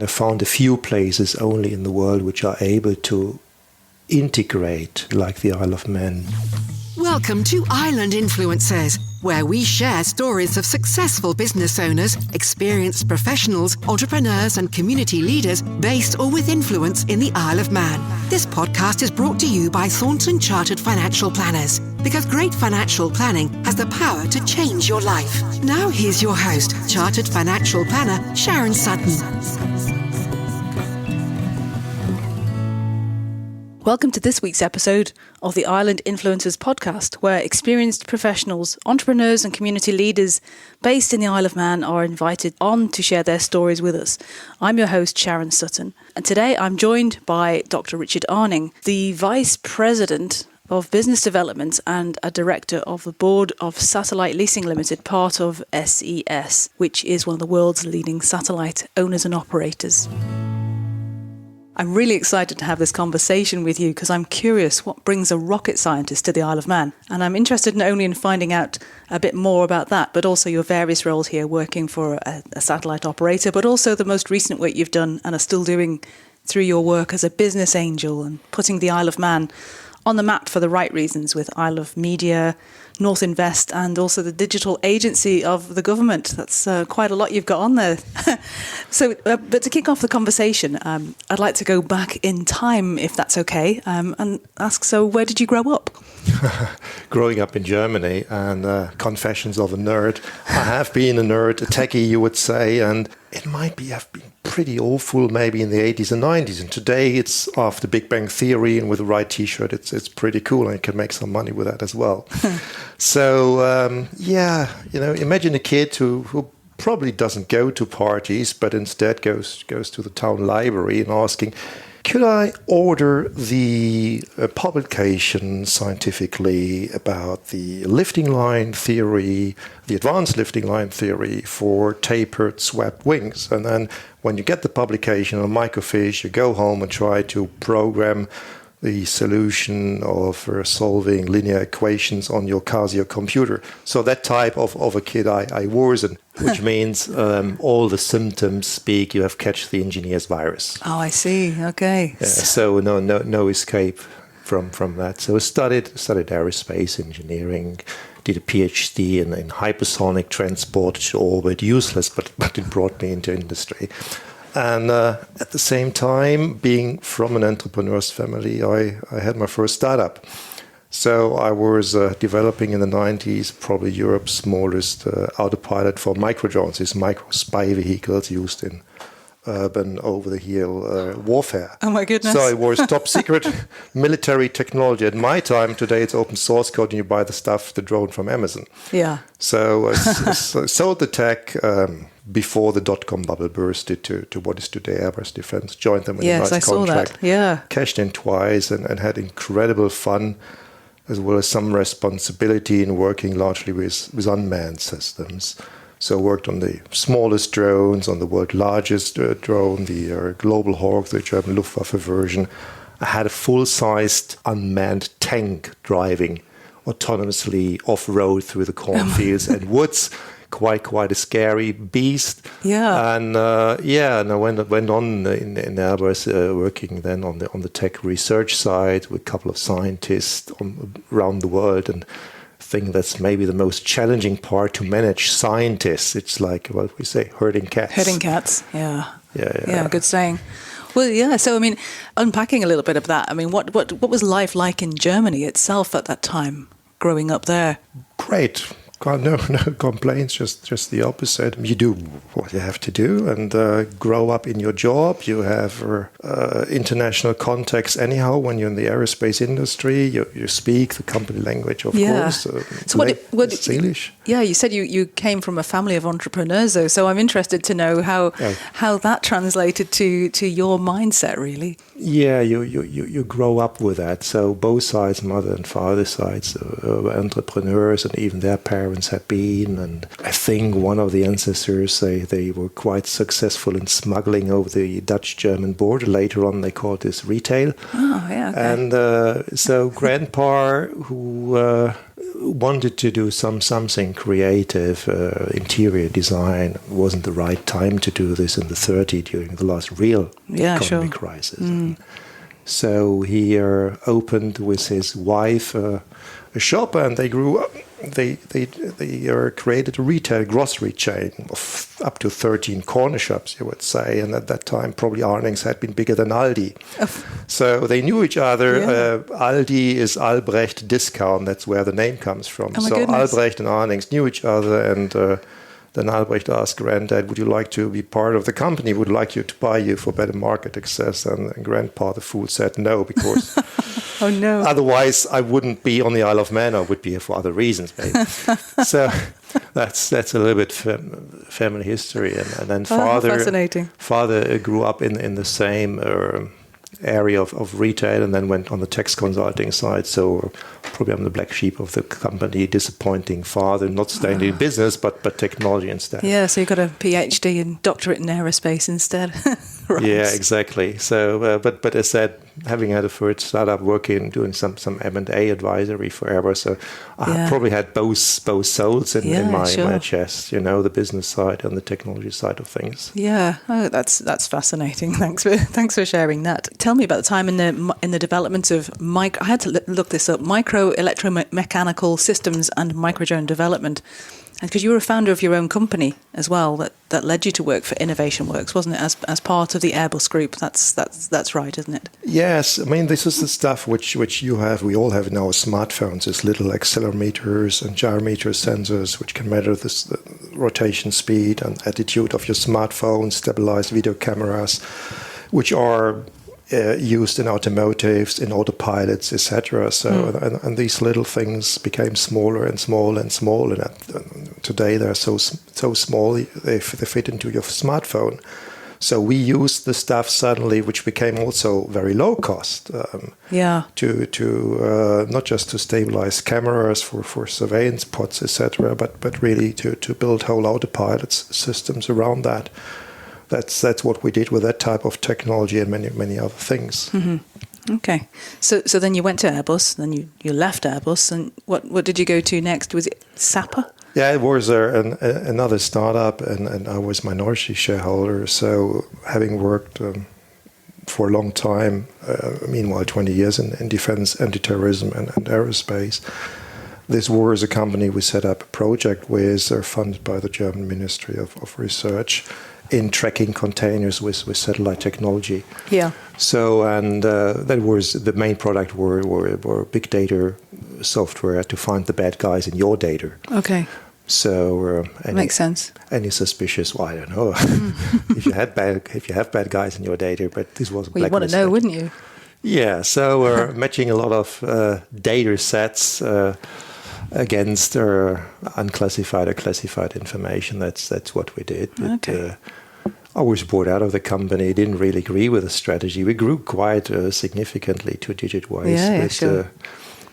I found a few places only in the world which are able to integrate like the Isle of Man. Welcome to Island Influencers, where we share stories of successful business owners, experienced professionals, entrepreneurs and community leaders based or with influence in the Isle of Man. This podcast is brought to you by Thornton Chartered Financial Planners, because great financial planning has the power to change your life. Now here's your host, Chartered Financial Planner Sharon Sutton. Welcome to this week's episode of the Island Influencers podcast, where experienced professionals, entrepreneurs and community leaders based in the Isle of Man are invited on to share their stories with us. I'm your host, Sharon Sutton, and today I'm joined by Dr Richard Arning, the Vice President of Business Development and a Director of the Board of Satellite Leasing Limited, part of SES, which is one of the world's leading satellite owners and operators. I'm really excited to have this conversation with you because I'm curious what brings a rocket scientist to the Isle of Man. And I'm interested not only in finding out a bit more about that, but also your various roles here working for a satellite operator, but also the most recent work you've done and are still doing through your work as a business angel and putting the Isle of Man on the map for the right reasons with IsleofMedia, North Invest, and also the digital agency of the government. That's quite a lot you've got on there. But to kick off the conversation, I'd like to go back in time, if that's okay, and ask, so where did you grow up? Growing up in Germany, and confessions of a nerd. I have been a nerd, a techie, you would say, and it might have been pretty awful maybe in the 80s and 90s. And today it's after Big Bang Theory, and with the right T-shirt, it's pretty cool, and you can make some money with that as well. So, imagine a kid who probably doesn't go to parties, but instead goes to the town library and asking, could I order the publication scientifically about the lifting line theory, the advanced lifting line theory for tapered swept wings? And then when you get the publication on microfiche, you go home and try to program the solution of solving linear equations on your Casio computer. So that type of a kid I was, which means all the symptoms speak you have catch the engineer's virus. Oh, I see. Okay. Yeah, so no escape from that. So I studied aerospace engineering, did a PhD in hypersonic transport to orbit, useless, but it brought me into industry. And at the same time, being from an entrepreneur's family, I had my first startup. So I was developing in the 90s probably Europe's smallest autopilot for micro-drones, these micro-spy vehicles used in urban over-the-hill warfare. Oh my goodness. So it was top secret military technology. At my time, today it's open source code and you buy the drone from Amazon. Yeah. So I sold the tech before the dot-com bubble bursted to what is today Airbus Defence. Joined them in a nice contract. Saw that. Yeah. Cashed in twice and had incredible fun, as well as some responsibility in working largely with unmanned systems. So worked on the smallest drones, on the world's largest drone, the Global Hawk, the German Luftwaffe version. I had a full-sized unmanned tank driving autonomously off-road through the cornfields and woods. Quite a scary beast. Yeah. And and I went on in Airbus working then on the tech research side with a couple of scientists around the world. And I think that's maybe the most challenging part to manage scientists. It's like what we say, herding cats. Herding cats. Yeah. Yeah. Good saying. Well, yeah. So, I mean, unpacking a little bit of that. I mean, what was life like in Germany itself at that time, growing up there? Great. No complaints, just the opposite. You do what you have to do and grow up in your job. You have international contacts anyhow when you're in the aerospace industry. You speak the company language, of course. So what English. Yeah, you said you came from a family of entrepreneurs, though. So I'm interested to know how that translated to your mindset, really. Yeah, you grow up with that. So both sides, mother and father sides, were entrepreneurs, and even their parents had been. And I think one of the ancestors, they were quite successful in smuggling over the Dutch-German border. Later on, they called this retail. Oh, yeah. Okay. And so grandpa, who wanted to do something creative, interior design. It wasn't the right time to do this in the 30s during the last real economic crisis. And so he opened with his wife a shop, and they grew up. They created a retail grocery chain of up to 13 corner shops, you would say. And at that time, probably Arnings had been bigger than Aldi. So they knew each other. Yeah. Aldi is Albrecht Discount. That's where the name comes from. Oh my so goodness. Albrecht and Arnings knew each other. And then Albrecht asked Granddad, would you like to be part of the company? Would like you to buy you for better market access? And Grandpa, the fool, said no, because... Oh, no. Otherwise, I wouldn't be on the Isle of Man. I would be here for other reasons, maybe. So that's a little bit family history. And then fascinating. Father grew up in the same area of retail, and then went on the tax consulting side. So probably I'm the black sheep of the company, disappointing father, not staying in business, but technology instead. Yeah, so you got a PhD and doctorate in aerospace instead. Right. Yeah, exactly. So, but as said, having had a first startup working, doing some M&A advisory for Airbus, so I probably had both souls in my chest. The business side and the technology side of things. Yeah, that's fascinating. Thanks for sharing that. Tell me about the time in the development of I had to look this up. Micro electromechanical systems and microdrone development. Because you were a founder of your own company as well, that led you to work for Innovation Works, wasn't it? As part of the Airbus group, that's right, isn't it? Yes, I mean this is the stuff which we all have in our smartphones. These little accelerometers and gyrometer sensors which can measure the rotation speed and attitude of your smartphone, stabilize video cameras, which are used in automotives, in autopilots, etc. So, and these little things became smaller and smaller and smaller. And today they're so small they fit into your smartphone. So we used the stuff suddenly, which became also very low cost. To not just to stabilize cameras for surveillance pods, etc., but really to build whole autopilot systems around that. That's what we did with that type of technology and many other things. Mm-hmm. Okay, so then you went to Airbus, then you left Airbus, and what did you go to next? Was it Sapper? Yeah, it was another startup, and I was minority shareholder. So having worked for a long time, meanwhile 20 years in defense, anti-terrorism, and aerospace. This was a company we set up a project with, funded by the German Ministry of Research, in tracking containers with satellite technology. Yeah. So, and that was the main product were big data software to find the bad guys in your data. Okay. So makes sense. Any suspicious? Well, I don't know. if you have bad guys in your data, but this was you want to know, wouldn't you? Yeah. So we're matching a lot of data sets against unclassified or classified information. That's what we did. Okay. I was bought out of the company. Didn't really agree with the strategy. We grew quite significantly, 2-digit ways. Yeah, sure.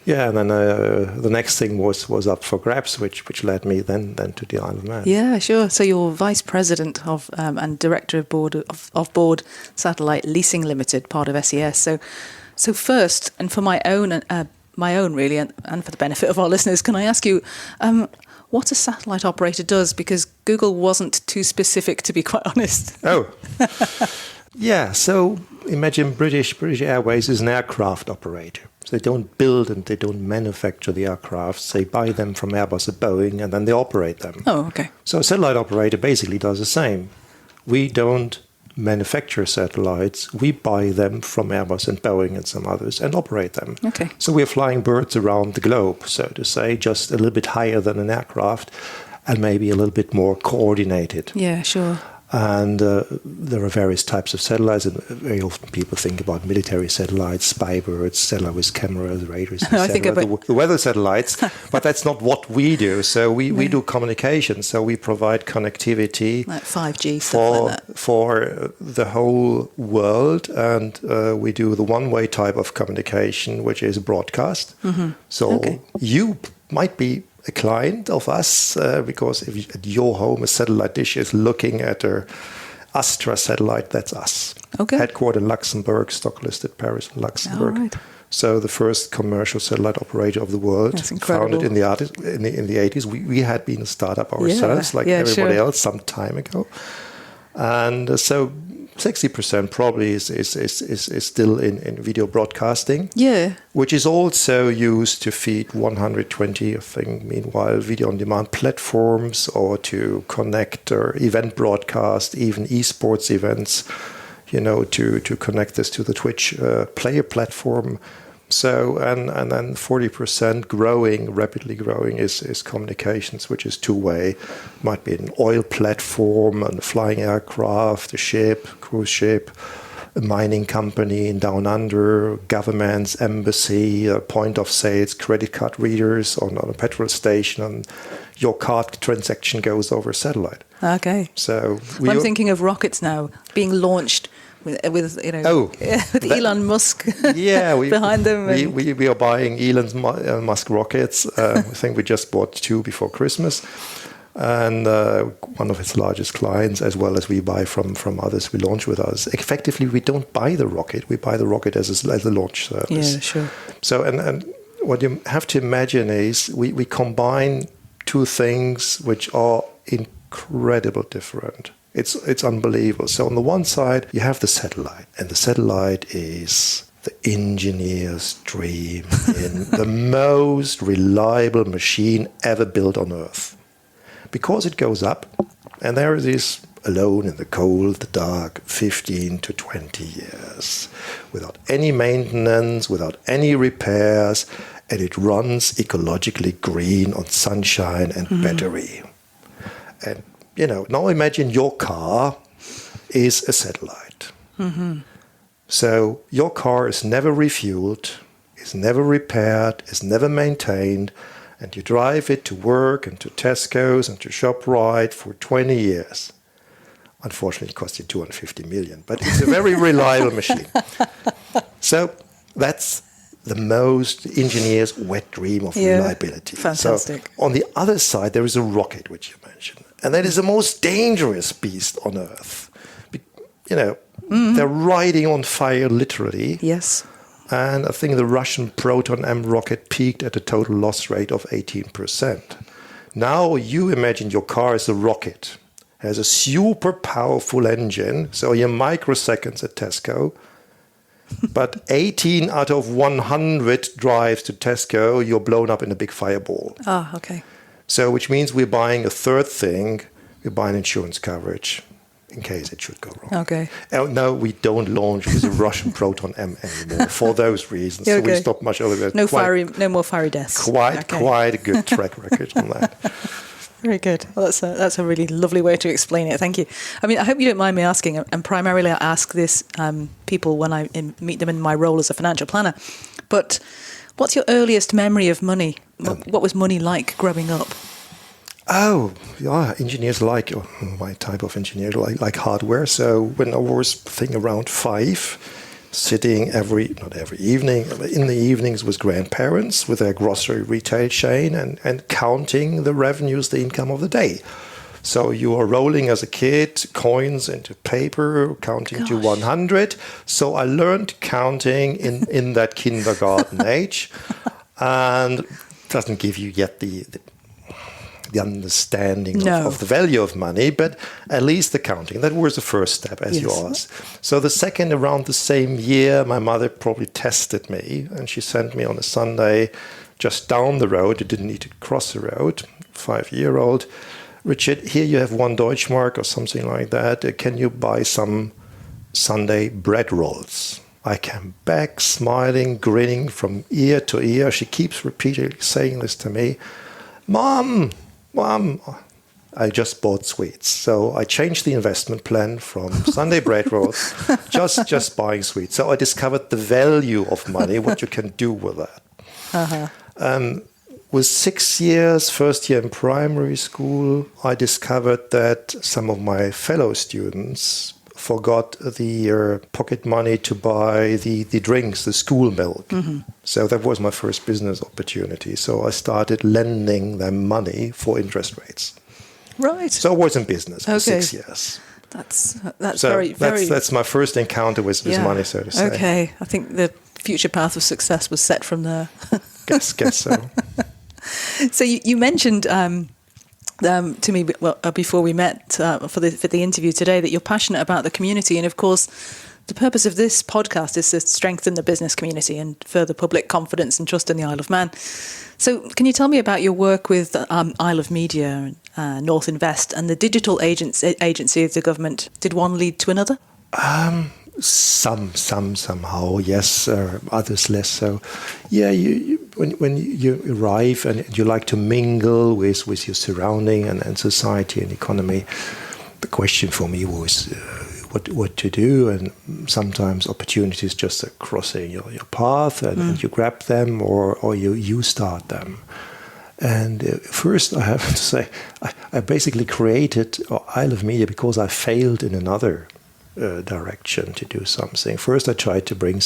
And then the next thing was up for grabs, which led me then to the Isle of Man. Yeah, sure. So you're vice president of and director of board Satellite Leasing Limited, part of SES. So first, and for my own really, and for the benefit of our listeners, can I ask you what a satellite operator does? Because Google wasn't too specific, to be quite honest. Oh, yeah. So imagine British Airways is an aircraft operator. So they don't build and they don't manufacture the aircrafts. They buy them from Airbus or Boeing, and then they operate them. Oh, okay. So a satellite operator basically does the same. We don't manufacture satellites. We buy them from Airbus and Boeing and some others and operate them. Okay. So we're flying birds around the globe, so to say, just a little bit higher than an aircraft and maybe a little bit more coordinated. Yeah, sure. And there are various types of satellites, and very often people think about military satellites, spy birds, satellite with cameras, radars, etc. The weather satellites, but that's not what we do. So we do communication. So we provide connectivity, like 5G stuff like that, for the whole world, and we do the one-way type of communication, which is broadcast. Mm-hmm. So you might be a client of us because if at your home a satellite dish is looking at Astra satellite, that's us. Okay. Headquartered in Luxembourg, stock listed Paris and Luxembourg. All right. So the first commercial satellite operator of the world. That's incredible. Founded in the 80s. We had been a startup ourselves, everybody else, some time ago. And so 60% probably is still in video broadcasting. Yeah. Which is also used to feed 120, I think, meanwhile, video-on-demand platforms, or to connect or event broadcast, even esports events, to connect this to the Twitch player platform. So, and then 40% rapidly growing is communications, which is two-way. Might be an oil platform, a flying aircraft, a ship, cruise ship, a mining company in down under, governments, embassy, point of sales, credit card readers on a petrol station, and your card transaction goes over satellite. Okay. So I'm thinking of rockets now being launched with Elon Musk behind them. We are buying Elon Musk rockets. I think we just bought 2 before Christmas. And one of its largest clients, as well as we buy from others, we launch with us. Effectively, we don't buy the rocket. We buy the rocket as a launch service. Yeah, sure. So, and what you have to imagine is we combine two things which are incredibly different. It's unbelievable. So on the one side, you have the satellite, and the satellite is the engineer's dream in the most reliable machine ever built on Earth. Because it goes up, and there it is alone in the cold, the dark, 15 to 20 years, without any maintenance, without any repairs, and it runs ecologically green on sunshine and battery. And now imagine your car is a satellite. Mm-hmm. So your car is never refueled, is never repaired, is never maintained, and you drive it to work and to Tesco's and to ShopRite for 20 years. Unfortunately, it cost you $250 million, but it's a very reliable machine. So that's the most engineer's wet dream of reliability. Fantastic. So on the other side, there is a rocket, which you mentioned. And that is the most dangerous beast on Earth. They're riding on fire, literally. Yes. And I think the Russian Proton M rocket peaked at a total loss rate of 18%. Now you imagine your car is a rocket, has a super powerful engine, so you're microseconds at Tesco. But 18 out of 100 drives to Tesco, you're blown up in a big fireball. Ah, okay. So, which means we're buying a third thing. We're buying insurance coverage in case it should go wrong. Okay. No, we don't launch with a Russian Proton M anymore for those reasons. Okay. So we stopped much earlier. No more fiery deaths. Quite a good track record on that. Very good. Well, that's a really lovely way to explain it. Thank you. I mean, I hope you don't mind me asking, and primarily I ask this people when I meet them in my role as a financial planner. But what's your earliest memory of money? What was money like growing up? Oh, yeah, engineers my type of engineer like hardware. So when I was, around 5, sitting not every evening, in the evenings with grandparents with their grocery retail chain and counting the revenues, the income of the day. So you are rolling as a kid coins into paper, counting to 100. So I learned counting in that kindergarten age, and doesn't give you yet the understanding of the value of money, but at least the counting. That was the first step, as you asked. So the second, around the same year, my mother probably tested me, and she sent me on a Sunday just down the road. You didn't need to cross the road, 5-year-old. Richard, here you have 1 Deutschmark or something like that. Can you buy some Sunday bread rolls? I came back smiling, grinning from ear to ear. She keeps repeatedly saying this to me. Mom, I just bought sweets. So I changed the investment plan from Sunday bread rolls, just buying sweets. So I discovered the value of money, what you can do with that. Uh-huh. With 6 years, first year in primary school, I discovered that some of my fellow students forgot the pocket money to buy the drinks, the school milk. Mm-hmm. So that was my first business opportunity. So I started lending them money for interest rates. Right. So I was in business for 6 years. That's So very. that's my first encounter with money, so to say. Okay, I think the future path of success was set from there. Guess so. So you mentioned to me before we met for the interview today that you're passionate about the community, and of course, the purpose of this podcast is to strengthen the business community and further public confidence and trust in the Isle of Man. So, can you tell me about your work with IsleofMedia, North Invest, and the digital agency of the government? Did one lead to another? Somehow, yes. Others less so. Yeah, when you arrive and you like to mingle with your surrounding and society and economy, the question for me was what to do, and sometimes opportunities just are crossing your path, and you grab them or you start them. And first, I have to say, I basically created IsleofMedia because I failed in another direction to do something. First, I tried to bring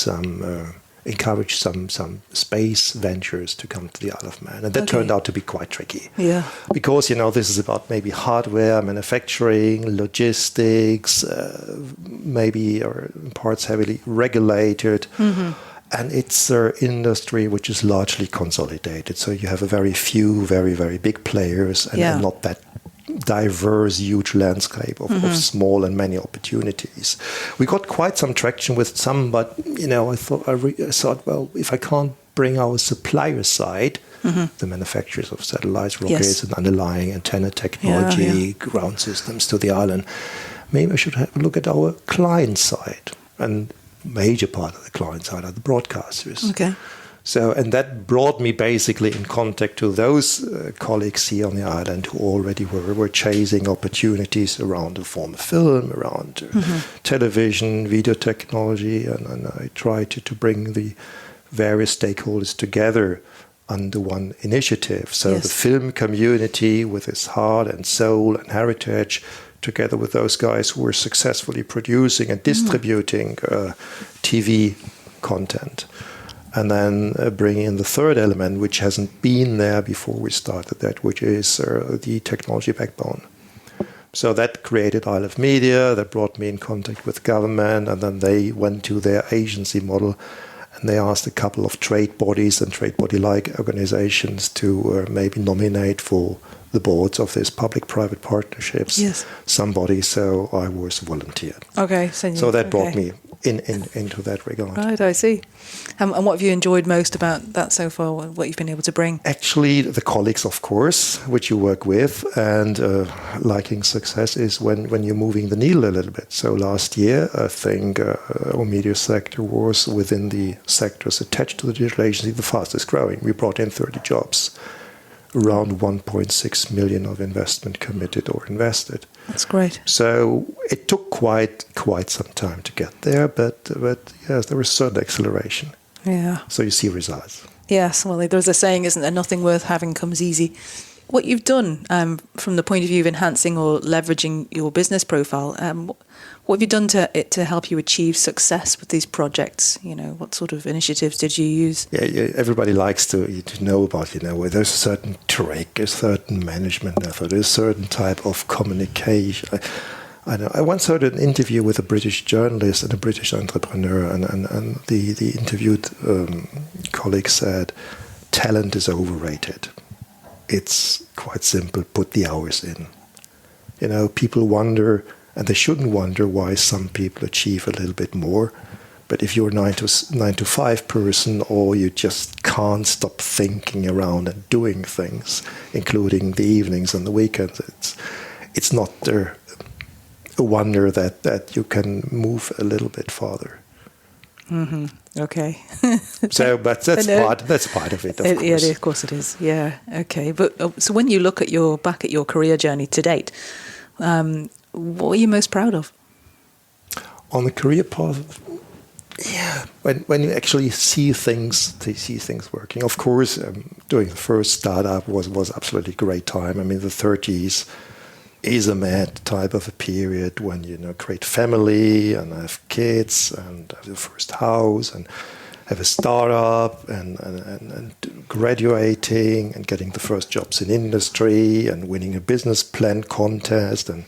encourage some space ventures to come to the Isle of Man, and that turned out to be quite tricky. Yeah, because this is about maybe hardware, manufacturing, logistics, maybe or parts heavily regulated. Mm-hmm. And it's an industry which is largely consolidated. So you have a very few, very, very big players and not that diverse, huge landscape of small and many opportunities. We got quite some traction with some, but, I thought, well, if I can't bring our supplier side, the manufacturers of satellites, rockets, and underlying antenna technology, ground systems to the island, maybe I should have a look at our client side. And major part of the client side are the broadcasters. Okay. So, and that brought me basically in contact to those colleagues here on the island who already were chasing opportunities around the form of film, around television, video technology, and I tried to bring the various stakeholders together under one initiative. So the film community with its heart and soul and heritage, together with those guys who were successfully producing and distributing TV content. And then bring in the third element, which hasn't been there before we started that, which is the technology backbone. So that created IsleofMedia, that brought me in contact with government, and then they went to their agency model, and they asked a couple of trade bodies and trade body-like organizations to maybe nominate for the boards of these public-private partnerships somebody, so I was volunteered. Okay. So that brought me into that regard. Right, I see. And what have you enjoyed most about that so far, what you've been able to bring? Actually, the colleagues, of course, which you work with, and liking success is when you're moving the needle a little bit. So last year, I think our media sector was within the sectors attached to the digital agency the fastest growing. We brought in 30 jobs. Around 1.6 million of investment committed or invested. That's great. So it took quite some time to get there, but yes, there was certain acceleration. Yeah. So you see results. Yes. Well, there's a saying, isn't there? Nothing worth having comes easy. What you've done from the point of view of enhancing or leveraging your business profile, what have you done to help you achieve success with these projects? What sort of initiatives did you use? Yeah, everybody likes to know about, where there's a certain trick, a certain management method, a certain type of communication. I once heard an interview with a British journalist and a British entrepreneur, and the interviewed colleague said, talent is overrated. It's quite simple, put the hours in. People wonder, and they shouldn't wonder, why some people achieve a little bit more. But if you're a 9 to 5 person, or you just can't stop thinking around and doing things, including the evenings and the weekends, it's not a wonder that you can move a little bit farther. Mm-hmm. Okay. But that's part of it, of course. Yeah, of course it is. Yeah. Okay. But so when you look back at your career journey to date, what are you most proud of? On the career path, when you actually see things working. Of course, doing the first startup was absolutely a great time. I mean, the 30s is a mad type of a period when create family and have kids and have the first house and have a startup and graduating and getting the first jobs in industry and winning a business plan contest and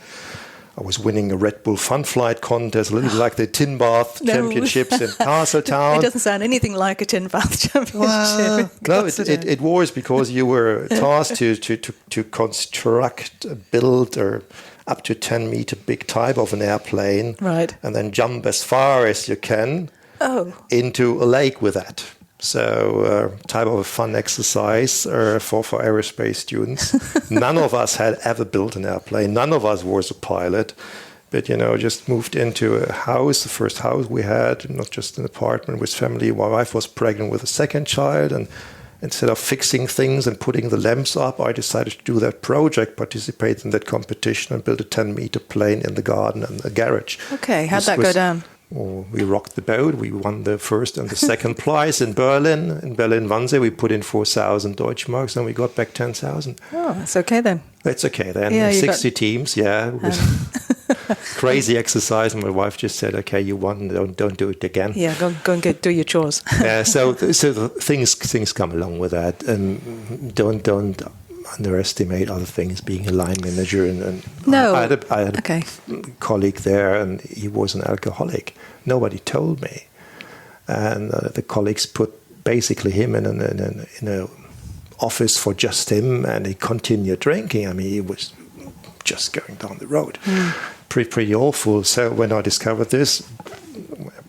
I was winning a Red Bull Fun Flight contest, a little bit like the Tin Bath Championships in Castletown. It doesn't sound anything like a Tin Bath Championship. Well, no, it was because you were tasked to construct, build, or up to 10-meter big type of an airplane, right, and then jump as far as you can into a lake with that. So type of a fun exercise for aerospace students. None of us had ever built an airplane. None of us was a pilot. But, just moved into a house, the first house we had, not just an apartment with family. My wife was pregnant with a second child. And instead of fixing things and putting the lamps up, I decided to do that project, participate in that competition and build a 10-meter plane in the garden and the garage. Okay, how'd that go down? Well, we rocked the boat. We won the first and the second prize in Berlin. In Berlin-Wannsee, we put in 4,000 Deutschmarks and we got back 10,000. Oh, that's okay then. That's okay then. Yeah, 60 teams, yeah. It was crazy exercise. And my wife just said, okay, you won, don't do it again. Yeah, go and do your chores. Yeah, so the things come along with that. And don't underestimate other things, being a line manager. And no. I had a colleague there, and he was an alcoholic. Nobody told me. And the colleagues put basically him in an office for just him, and he continued drinking. I mean, he was just going down the road. Pretty awful. So when I discovered this,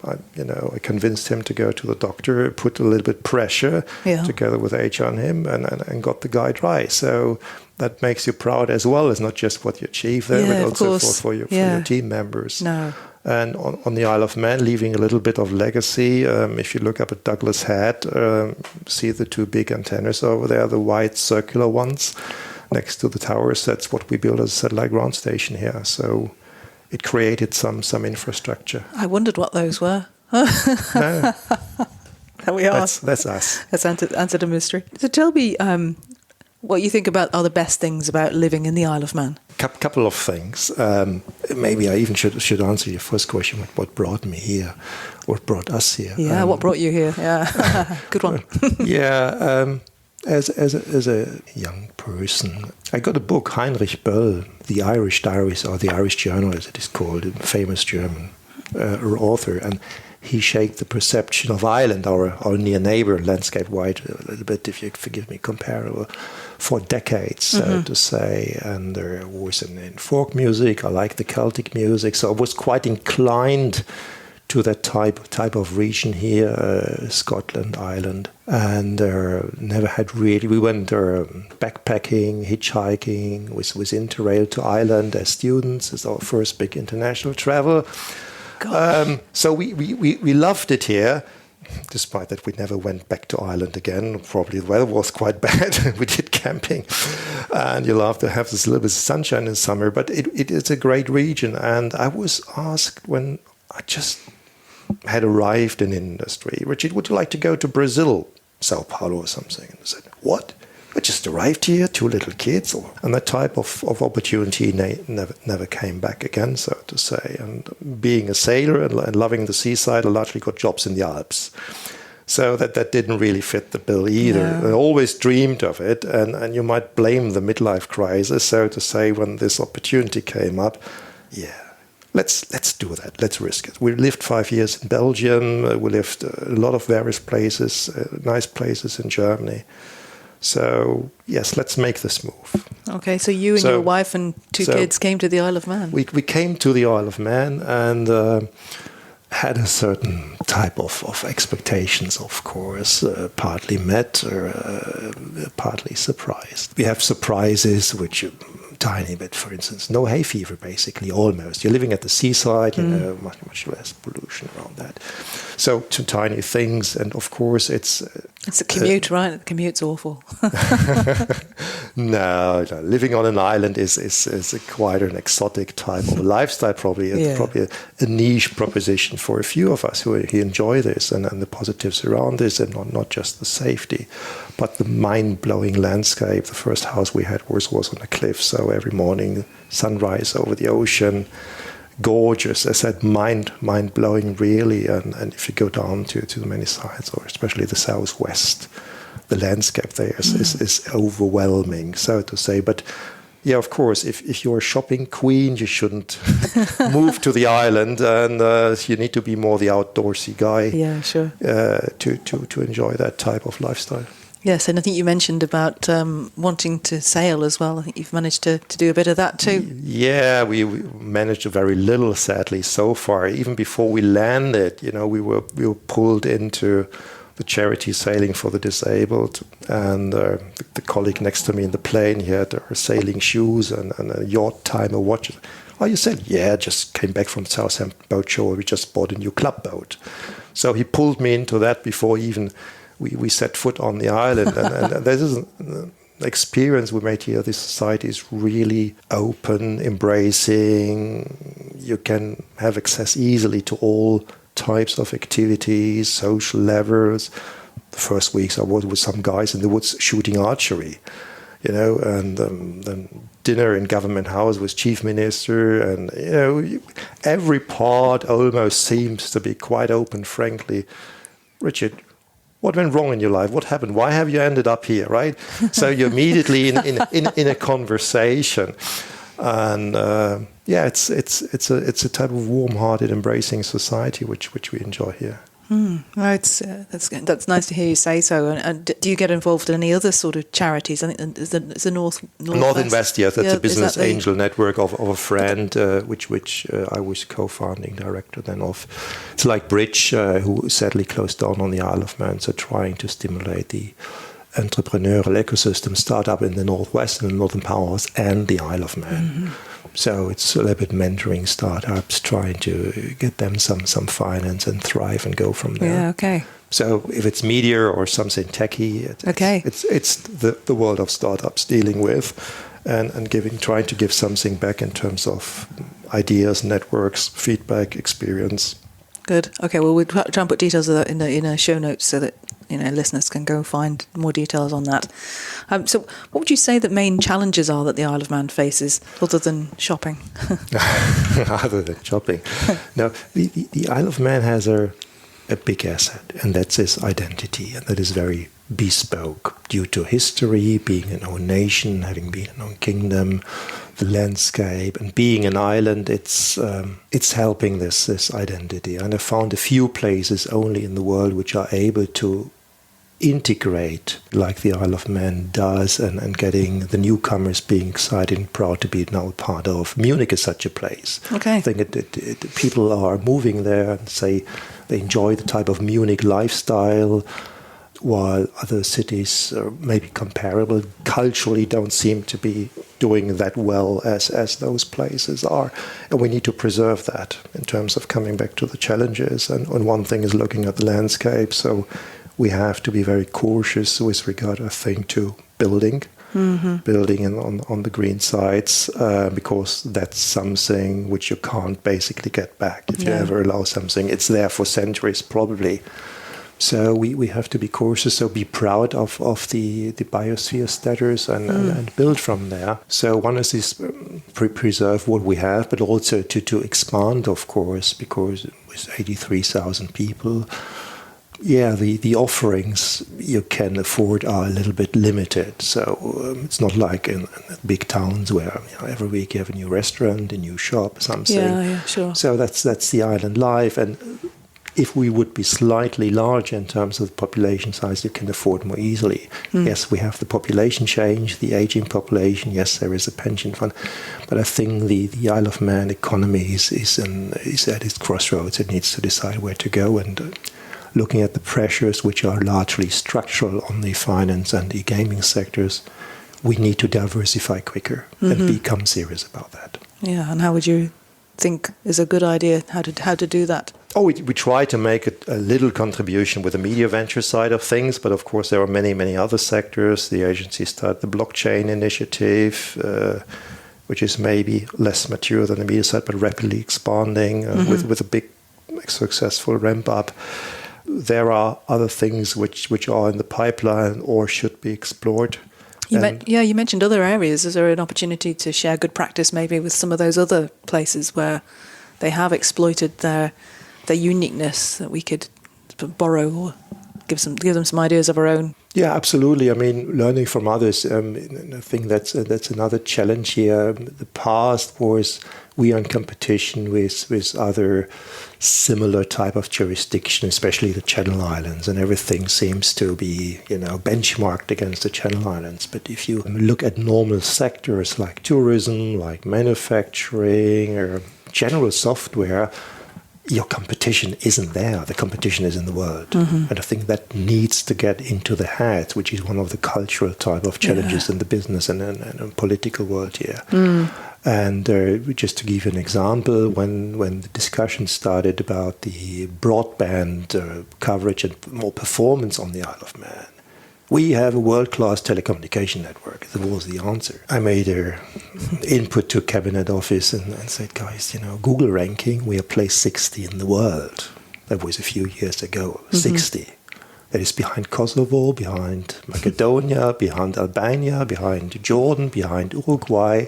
I convinced him to go to the doctor, put a little bit pressure together with HR on him, and got the guy dry. So that makes you proud as well. It's not just what you achieve there, but also for your team members. No. And on the Isle of Man, leaving a little bit of legacy. If you look up at Douglas Head, see the two big antennas over there, the white circular ones next to the towers. That's what we built as a satellite ground station here. So it created some infrastructure. I wondered what those were. No. There we are. That's us. That's answered a mystery. So tell me what you think are the best things about living in the Isle of Man. Couple of things. Maybe I even should answer your first question. What brought me here? What brought us here? Yeah, what brought you here? Yeah, good one. Yeah. As a young person, I got a book, Heinrich Böll, The Irish Diaries, or The Irish Journal, as it is called, a famous German author, and he shaped the perception of Ireland, our near neighbor, landscape-wide, a little bit, if you forgive me, comparable, for decades, so to say. And there was in folk music, I like the Celtic music, so I was quite inclined to that type of region here, Scotland, Ireland, and never had really. We went backpacking, hitchhiking, with Interrail to Ireland as students. It's our first big international travel. So we loved it here, despite that we never went back to Ireland again. Probably the weather was quite bad. We did camping, and you'll have to have this little bit of sunshine in summer. But it's a great region, and I was asked when I just had arrived in industry, Richard, would you like to go to Brazil, Sao Paulo or something? And I said, what? I just arrived here, 2 little kids. And that type of opportunity never came back again, so to say. And being a sailor and loving the seaside, I largely got jobs in the Alps. So that didn't really fit the bill either. No. I always dreamed of it, and you might blame the midlife crisis, so to say, when this opportunity came up. Yeah. Let's do that. Let's risk it. We lived 5 years in Belgium. We lived a lot of various places, nice places in Germany. So, yes, let's make this move. Okay, so you and your wife and 2 kids came to the Isle of Man. We came to the Isle of Man and had a certain type of expectations, of course, partly met or partly surprised. We have surprises which tiny bit, for instance, no hay fever, basically, almost. You're living at the seaside, much less pollution around that. So, 2 tiny things, and of course, it's a commute, right? The commute's awful. No, living on an island is quite an exotic type of lifestyle. Probably it's probably a niche proposition for a few of us who enjoy this and the positives around this, and not just the safety, but the mind-blowing landscape. The first house we had was on a cliff, so every morning sunrise over the ocean, gorgeous. As I said, mind-blowing really. And if you go down to the many sides, or especially the southwest, the landscape there is overwhelming, so to say. But Yeah, of course. If you're a shopping queen, you shouldn't move to the island, and you need to be more the outdoorsy guy. Yeah, sure. To enjoy that type of lifestyle. Yes, and I think you mentioned about wanting to sail as well. I think you've managed to do a bit of that too. Yeah, we managed very little, sadly, so far. Even before we landed, we were pulled into the charity sailing for the disabled, and the colleague next to me in the plane, he had sailing shoes and a yacht timer watch. Oh, you said, yeah, just came back from Southampton Boat Show. We just bought a new club boat. So he pulled me into that before even we set foot on the island. And this is an experience we made here. This society is really open, embracing. You can have access easily to all types of activities, social levels. The first weeks I was with some guys in the woods shooting archery, and then dinner in Government House with Chief Minister, and every part almost seems to be quite open, frankly. Richard, what went wrong in your life? What happened? Why have you ended up here, right? So you're immediately in a conversation. And it's a type of warm-hearted, embracing society which we enjoy here. That's nice to hear you say so. And do you get involved in any other sort of charities? I think it's the North and West. Yes, that's a business that angel network of a friend, which I was co-founding director then of. It's like Bridge, who sadly closed down on the Isle of Man, so trying to stimulate the entrepreneurial ecosystem startup in the Northwest and the Northern Powerhouse and the Isle of Man. Mm-hmm. So it's a little bit mentoring startups, trying to get them some finance and thrive and go from there. Yeah, okay. So if it's media or something techie, it's the world of startups dealing with and trying to give something back in terms of ideas, networks, feedback, experience. Good. Okay. Well, we'll try and put details of that in the show notes so that listeners can go find more details on that. So, what would you say the main challenges are that the Isle of Man faces, other than shopping? Other than shopping, no. The Isle of Man has a big asset, and that's its identity, and that is very bespoke due to history, being an own nation, having been an own kingdom, the landscape, and being an island. It's helping this identity. And I found a few places only in the world which are able to integrate like the Isle of Man does, and getting the newcomers being excited and proud to be now part of. Munich is such a place. Okay. I think people are moving there and say they enjoy the type of Munich lifestyle, while other cities, maybe comparable, culturally don't seem to be doing that well as those places are. And we need to preserve that in terms of coming back to the challenges. And one thing is looking at the landscape. So we have to be very cautious with regard, I think, to building on the green sites, because that's something which you can't basically get back. If you ever allow something, it's there for centuries probably. So we have to be cautious, so be proud of the biosphere status and build from there. So one is preserve what we have, but also to expand, of course, because with 83,000 people, the offerings you can afford are a little bit limited. So it's not like in big towns where every week you have a new restaurant, a new shop, something. Yeah, sure. So that's the island life. And if we would be slightly larger in terms of the population size, you can afford more easily. Yes, we have the population change, the aging population. Yes, there is a pension fund. But I think the Isle of Man economy is at its crossroads. It needs to decide where to go. And looking at the pressures, which are largely structural on the finance and the gaming sectors, we need to diversify quicker and become serious about that. Yeah, and how would you think is a good idea how to do that? We try to make a little contribution with the media venture side of things, but of course there are many, many other sectors. The agency started the blockchain initiative, which is maybe less mature than the media side, but rapidly expanding with a big successful ramp up. There are other things which are in the pipeline or should be explored. You mentioned other areas. Is there an opportunity to share good practice maybe with some of those other places where they have exploited their uniqueness, that we could borrow or give them some ideas of our own? Yeah, absolutely. I mean, learning from others. I think that's another challenge here. The past was we are in competition with other similar type of jurisdiction, especially the Channel Islands, and everything seems to be, benchmarked against the Channel Islands. But if you look at normal sectors like tourism, like manufacturing, or general software, your competition isn't there. The competition is in the world. Mm-hmm. And I think that needs to get into the head, which is one of the cultural type of challenges in the business and political world here. Mm. And just to give you an example, when the discussion started about the broadband coverage and more performance on the Isle of Man, we have a world-class telecommunication network. That was the answer. I made an input to Cabinet Office and said, guys, Google ranking, we are placed 60 in the world. That was a few years ago, 60. That is behind Kosovo, behind Macedonia, behind Albania, behind Jordan, behind Uruguay.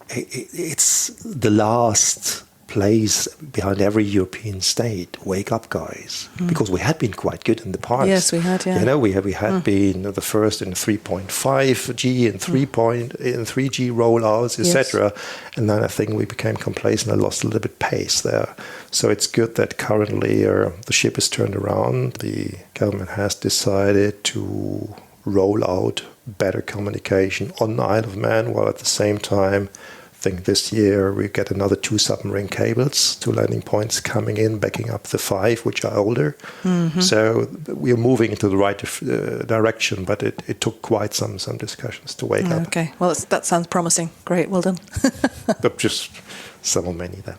It's the last place behind every European state. Wake up, guys, because we had been quite good in the past. Yes, we had. Yeah, we had been the first in 3.5G and 3G rollouts, etc. And then I think we became complacent and lost a little bit pace there. So it's good that currently the ship is turned around. The government has decided to roll out better communication on the Isle of Man, while at the same time, I think this year we get another 2 submarine cables, 2 landing points coming in, backing up the 5, which are older. Mm-hmm. So we are moving into the right direction, but it took quite some discussions to wake up. Okay, well, that sounds promising. Great, well done. But just some of many there.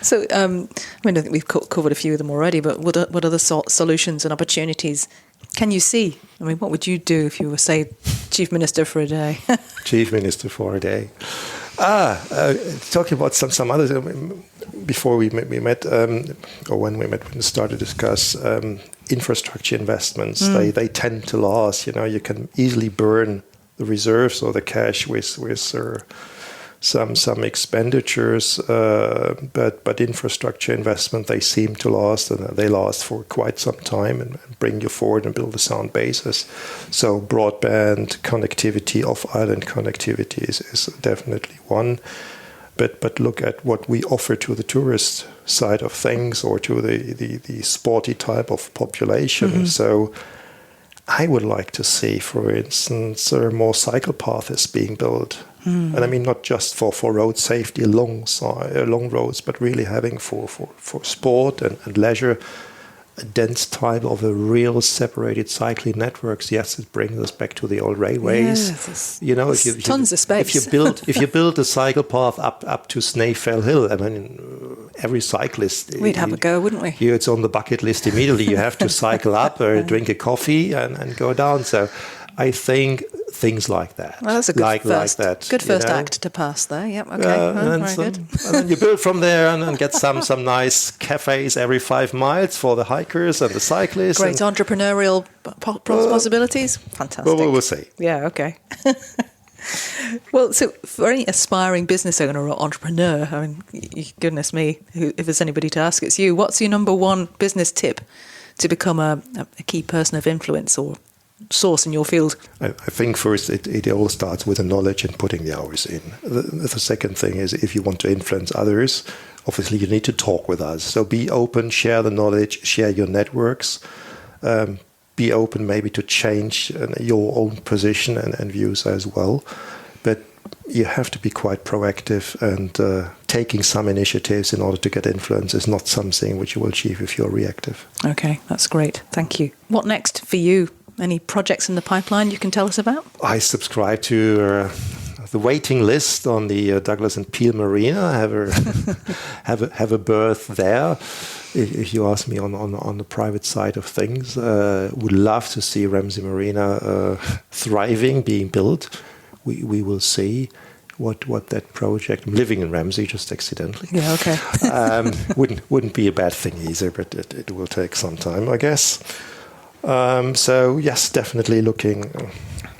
So, I think we've covered a few of them already, but what other solutions and opportunities can you see? What would you do if you were, say, Chief Minister for a day? Chief Minister for a day. Talking about some others, before we met, or when we met, when we started to discuss infrastructure investments, they tend to last. You can easily burn the reserves or the cash with some expenditures, but infrastructure investment, they seem to last, and they last for quite some time and bring you forward and build a sound basis. So broadband connectivity, off-island connectivity is definitely one. But look at what we offer to the tourist side of things, or to the sporty type of population. Mm-hmm. So I would like to see, for instance, more cycle paths being built. Mm. And I mean, not just for road safety along roads, but really having for sport and leisure a dense type of a real separated cycling networks. Yes, it brings us back to the old railways. Yes, if tons of space. If you build a cycle path up to Snaefell Hill, I mean, every cyclist, we'd have a go, wouldn't we? It's on the bucket list immediately. You have to cycle up or drink a coffee and go down. So I think things like that. Well, that's a good first act to pass there. Yep. Okay. Very good. And then you build from there and get some nice cafes every 5 miles for the hikers and the cyclists. Great entrepreneurial possibilities. Fantastic. Well, we'll see. Yeah. Okay. Well, so for any aspiring business owner or entrepreneur, I mean, goodness me, if there's anybody to ask, it's you. What's your number one business tip to become a key person of influence or source in your field? I think first it all starts with the knowledge and putting the hours in. The second thing is, if you want to influence others, obviously you need to talk with us. So be open, share the knowledge, share your networks, be open maybe to change your own position and views as well. But you have to be quite proactive, and taking some initiatives in order to get influence is not something which you will achieve if you're reactive. Okay, that's great. Thank you. What next for you? Any projects in the pipeline you can tell us about? I subscribe to the waiting list on the Douglas and Peel Marina. I have a berth there. If you ask me on the private side of things, would love to see Ramsey Marina thriving, being built. We will see what that project. I'm living in Ramsey just accidentally. Yeah, okay. Wouldn't be a bad thing either, but it will take some time, I guess. So yes, definitely looking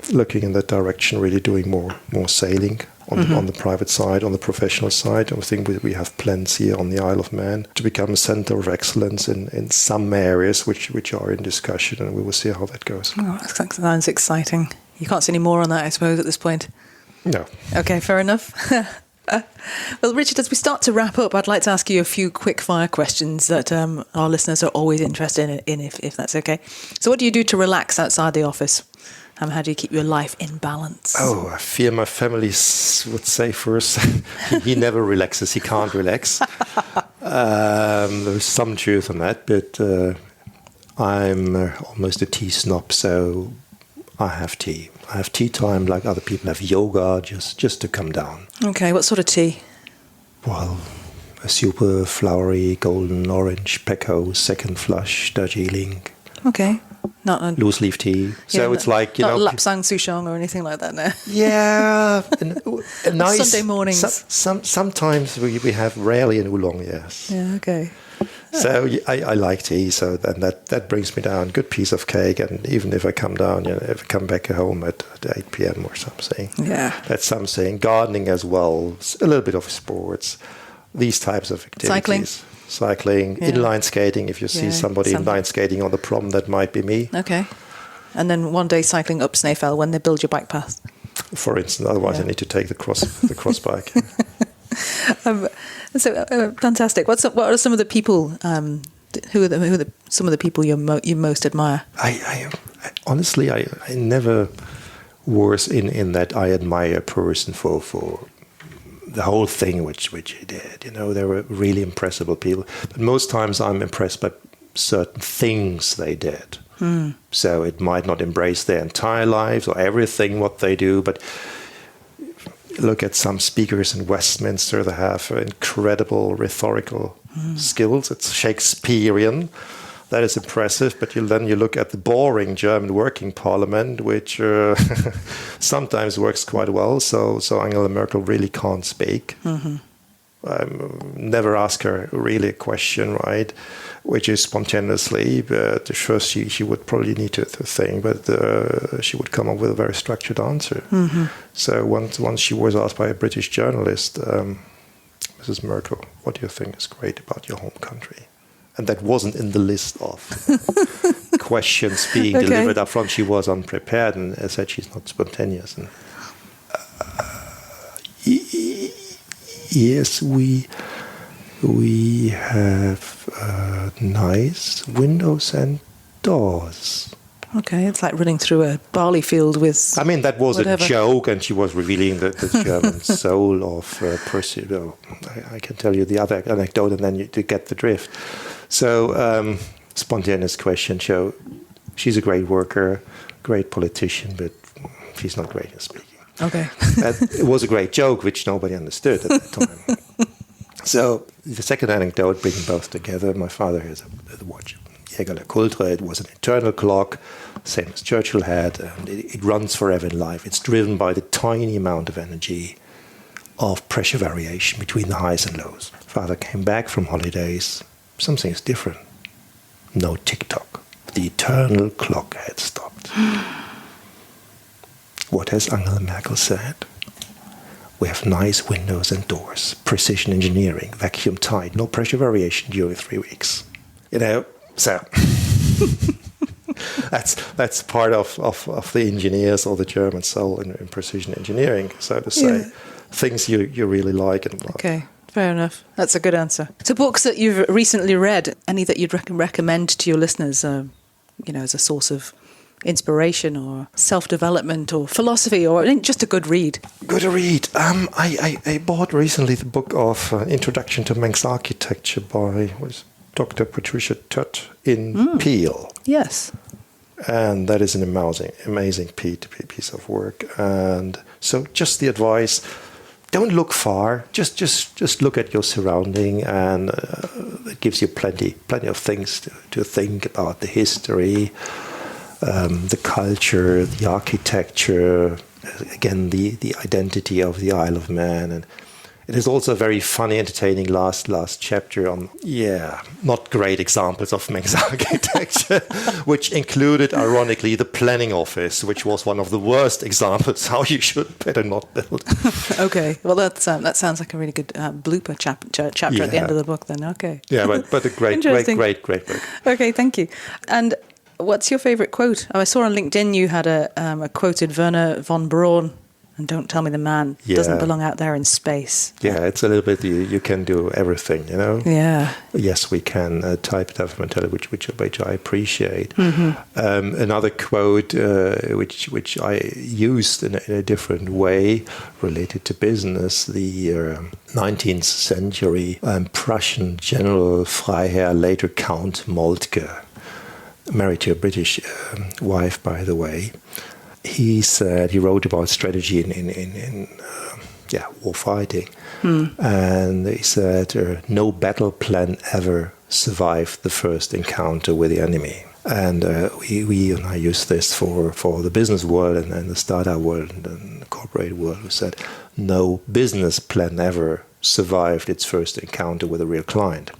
in that direction, really doing more sailing on the private side, on the professional side. I think we have plans here on the Isle of Man to become a center of excellence in some areas which are in discussion, and we will see how that goes. Oh, that sounds exciting. You can't say any more on that, I suppose, at this point. No. Okay, fair enough. Well, Richard, as we start to wrap up, I'd like to ask you a few quick fire questions that our listeners are always interested in if that's okay. So what do you do to relax outside the office? How do you keep your life in balance? Oh, I fear my family would say first, he never relaxes, he can't relax. There's some truth on that, but I'm almost a tea snob, so I have tea. I have tea time like other people have yoga, just to come down. Okay, what sort of tea? Well, a super flowery golden orange Pecco, second flush, Darjeeling. Okay. Not a loose leaf tea. So it's like, not Lapsang Souchong or anything like that, no? Yeah. a nice, Sunday mornings. Sometimes we have rarely an oolong, yes. Yeah, okay. So I like tea, so then that brings me down. Good piece of cake, and even if I come down, if I come back home at 8 p.m. or something, that's something. Gardening as well, a little bit of sports, these types of activities. Cycling, inline skating. If you see somebody inline skating on the prom, that might be me. Okay. And then one day cycling up Snaefell when they build your bike path. For instance, otherwise I need to take the cross bike. Fantastic. What are some of the people? Who are some of the people you most admire? I honestly, I never was in that I admire a person for the whole thing which he did. They were really impressible people. But most times I'm impressed by certain things they did. So it might not embrace their entire lives or everything what they do, but look at some speakers in Westminster that have incredible rhetorical skills. It's Shakespearean. That is impressive, but then you look at the boring German working parliament, which sometimes works quite well. So Angela Merkel really can't speak. Never ask her really a question, right? Which is spontaneously, but first she would probably need to think, but she would come up with a very structured answer. So once she was asked by a British journalist, Mrs. Merkel, what do you think is great about your home country? And that wasn't in the list of questions being delivered up front. She was unprepared and said she's not spontaneous. And, yes, we have nice windows and doors. Okay, it's like running through a barley field with. I mean, that was whatever. a joke, and she was revealing the German soul of Percy. I can tell you the other anecdote, and then you get the drift. So, spontaneous question. So, she's a great worker, great politician, but she's not great in speaking. Okay. It was a great joke, which nobody understood at the time. So, the second anecdote, bringing both together, my father has a watch. Jägerle Kultre, it was an internal clock, same as Churchill had, and it runs forever in life. It's driven by the tiny amount of energy of pressure variation between the highs and lows. Father came back from holidays. Something is different. No tick-tock. The eternal clock had stopped. What has Angela Merkel said? We have nice windows and doors, precision engineering, vacuum tight, no pressure variation during 3 weeks. So that's part of the engineers or the German soul in precision engineering, so to say. Things you really like and love. Okay, fair enough. That's a good answer. So books that you've recently read, any that you'd recommend to your listeners, as a source of inspiration or self-development or philosophy or just a good read? Good read. I bought recently the book of Introduction to Manx Architecture by Dr. Richard Arning in Peel. Yes. And that is an amazing piece of work. And so just the advice, don't look far, just look at your surrounding, and it gives you plenty of things to think about: the history, the culture, the architecture, again, the identity of the Isle of Man. And It is also a very funny, entertaining last chapter on, not great examples of Meng's architecture, which included, ironically, the planning office, which was one of the worst examples how you should better not build. Okay, well that sounds like a really good blooper chapter at the end of the book then. Okay. Yeah, but a great book. Okay, thank you. And what's your favourite quote? I saw on LinkedIn you had a quoted Werner von Braun. And don't tell me the man doesn't belong out there in space. Yeah, it's a little bit, you can do everything, you know? Yeah. Yes, we can type it up mentality, which I appreciate. Another quote, which I used in a different way related to business, the 19th century Prussian general Freiherr, later Count Moltke, married to a British wife, by the way. He said, he wrote about strategy in war fighting, and he said, no battle plan ever survived the first encounter with the enemy. And we and I use this for the business world and the startup world and the corporate world. We said, no business plan ever survived its first encounter with a real client.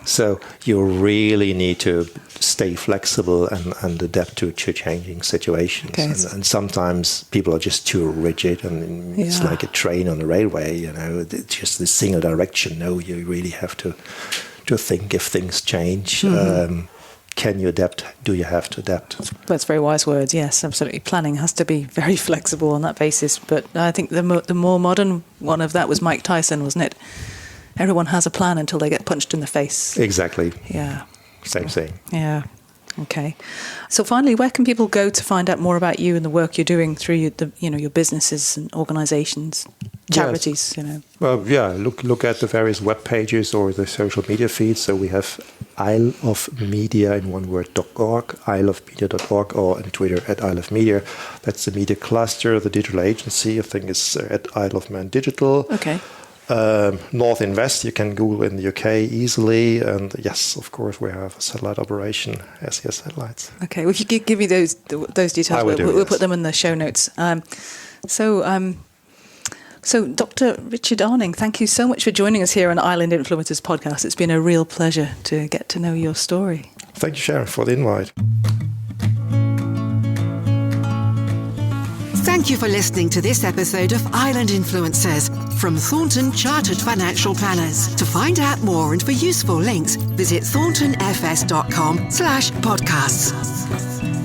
So you really need to stay flexible and adapt to changing situations. Okay. And sometimes people are just too rigid, and it's like a train on a railway, you know, it's just the single direction. No, you really have to think if things change. Can you adapt? Do you have to adapt? That's very wise words. Yes, absolutely. Planning has to be very flexible on that basis. But I think the more modern one of that was Mike Tyson, wasn't it? Everyone has a plan until they get punched in the face. Exactly. Yeah. Same thing. Yeah. Okay. So finally, where can people go to find out more about you and the work you're doing through your businesses and organisations, charities? Yes. You know. Well, yeah. Look at the various web pages or the social media feeds. So we have IsleofMedia in one word .org, IsleofMedia.org, or on Twitter at IsleofMedia. That's the media cluster. The digital agency, I think, is at Isle of Man Digital. Okay. North Invest, you can Google in the UK easily, and yes, of course, we have a satellite operation, SES Satellites. Okay, well, if you could give me those details, we'll put them in the show notes. So, Dr. Richard Arning, thank you so much for joining us here on Island Influencers podcast. It's been a real pleasure to get to know your story. Thank you, Sharon, for the invite. Thank you for listening to this episode of Island Influencers from Thornton Chartered Financial Planners. To find out more and for useful links, visit thorntonfs.com/podcasts.